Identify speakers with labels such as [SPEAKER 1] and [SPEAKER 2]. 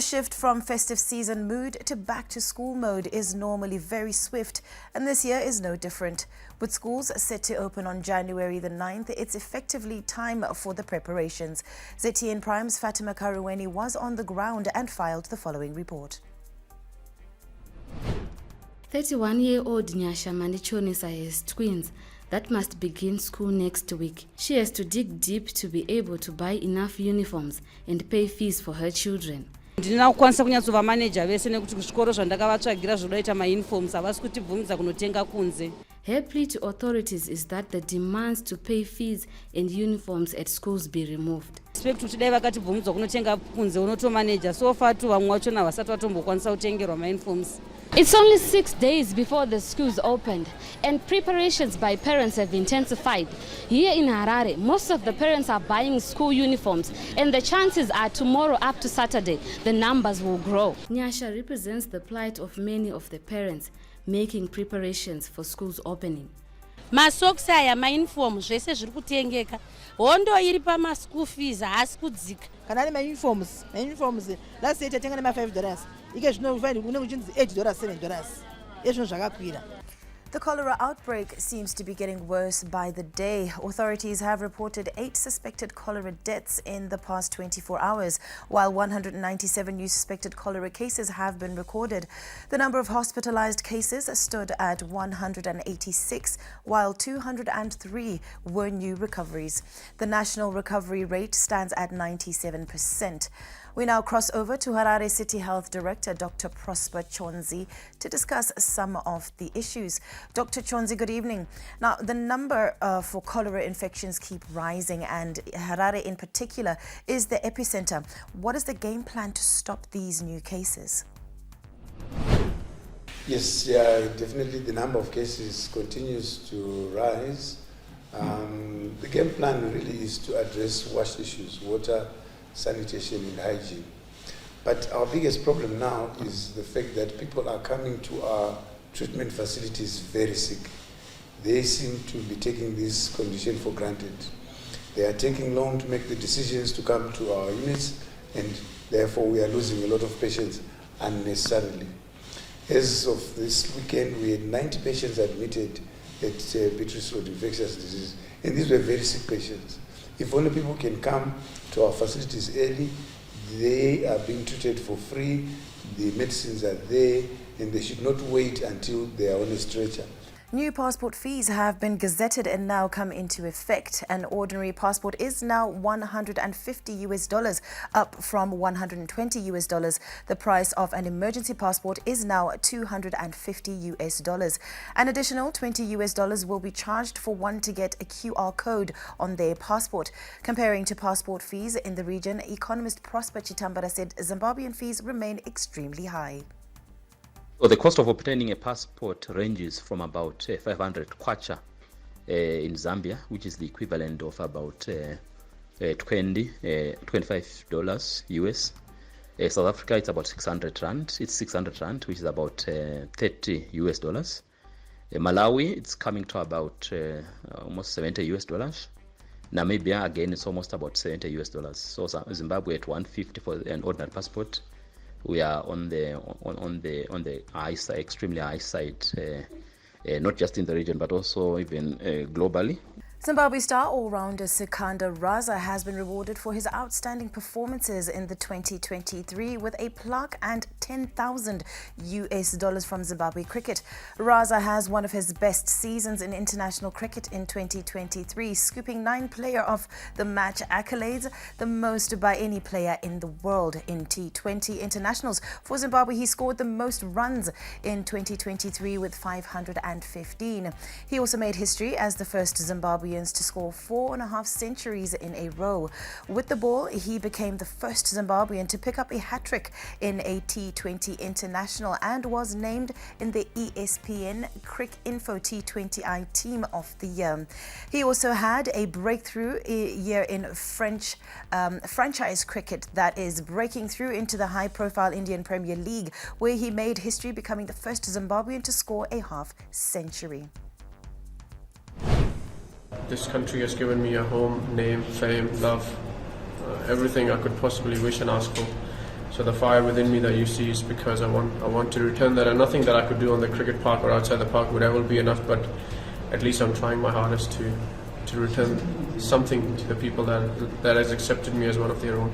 [SPEAKER 1] shift from festive season mood to back-to-school mode is normally very swift, and this year is no different. With schools set to open on January the 9th, it's effectively time for the preparations. ZTN Prime's Fatima Karuweni was on the ground and filed the following report.
[SPEAKER 2] 31-year-old Nyasha Mandichonisa has twins that must begin school next week. She has to dig deep to be able to buy enough uniforms and pay fees for her children.
[SPEAKER 3] Ndina kukwanisa kunyatsova manager vese nekuti kuzvikoro zvandakavatsvagira zvonoita mauniforms havasi kutibvumidza kunotenga kunze.
[SPEAKER 2] Her plea to authorities is that the demands to pay fees and uniforms at schools be removed.
[SPEAKER 3] Expect kuti dai vakatibvumidza kunotenga kunze unotomanager so far tu vamwe vacho havasati vatombokwanisa kutengerwa mauniforms.
[SPEAKER 2] It's only 6 days before the schools opened, and preparations by parents have intensified. Here in Harare, most of the parents are buying school uniforms, and the chances are tomorrow up to Saturday, the numbers will grow. Nyasha represents the plight of many of the parents making preparations for schools opening.
[SPEAKER 4] Masocks aya mauniform zvese zviri kutengeka. Hondo iri pama school fees haasi kudzika.
[SPEAKER 5] Kana ma uniforms last year tatenga na $5. Ike zvinofanira kunochinzi $8 $7. Ezvo zvakakwira.
[SPEAKER 1] The cholera outbreak seems to be getting worse by the day. Authorities have reported 8 suspected cholera deaths in the past 24 hours, while 197 new suspected cholera cases have been recorded. The number of hospitalized cases stood at 186, while 203 were new recoveries. The national recovery rate stands at 97%. We now cross over to Harare City Health Director Dr. Prosper Chonzi to discuss some of the issues. Dr. Chonzi, good evening. Now, the number for cholera infections keep rising, and Harare in particular is the epicenter. What is the game plan to stop these new cases?
[SPEAKER 6] Yes, definitely the number of cases continues to rise. The game plan really is to address wash issues, water, sanitation and hygiene. But our biggest problem now is the fact that people are coming to our treatment facilities very sick. They seem to be taking this condition for granted. They are taking long to make the decisions to come to our units, and therefore we are losing a lot of patients unnecessarily. As of this weekend, we had 90 patients admitted at Beatrice Road infectious disease, and these were very sick patients. If only people can come to our facilities early, they are being treated for free, the medicines are there, and they should not wait until they are on a stretcher.
[SPEAKER 1] New passport fees have been gazetted and now come into effect. An ordinary passport is now $150, up from $120. The price of an emergency passport is now $250. An additional $20 will be charged for one to get a QR code on their passport. Comparing to passport fees in the region, economist Prosper Chitambara said Zimbabwean fees remain extremely high.
[SPEAKER 7] So the cost of obtaining a passport ranges from about 500 kwacha in Zambia, which is the equivalent of about $25 US. South Africa, it's about 600 rand. It's 600 rand, which is about $30 US. Malawi, it's coming to about almost $70 US. Namibia, again, it's almost about $70 US. So Zimbabwe at 150 for an ordinary passport. We are on the high side, extremely high side, not just in the region but also even globally.
[SPEAKER 1] Zimbabwe star all-rounder Sikandar Raza has been rewarded for his outstanding performances in the 2023 with a plaque and $10,000 US from Zimbabwe cricket. Raza has one of his best seasons in international cricket in 2023, scooping 9 Player of the Match accolades, the most by any player in the world. In T20 internationals for Zimbabwe, he scored the most runs in 2023 with 515. He also made history as the first Zimbabwean to score 4.5 centuries in a row. With the ball, he became the first Zimbabwean to pick up a hat-trick in a T20 international and was named in the ESPN Cricinfo T20I Team of the Year. He also had a breakthrough year in French franchise cricket, that is breaking through into the high-profile Indian Premier League, where he made history becoming the first Zimbabwean to score a half-century.
[SPEAKER 8] This country has given me a home, name, fame, love, everything I could possibly wish and ask for. So the fire within me that you see is because I want to return that, and nothing that I could do on the cricket park or outside the park would ever be enough, but at least I'm trying my hardest to return something to the people that has accepted me as one of their own.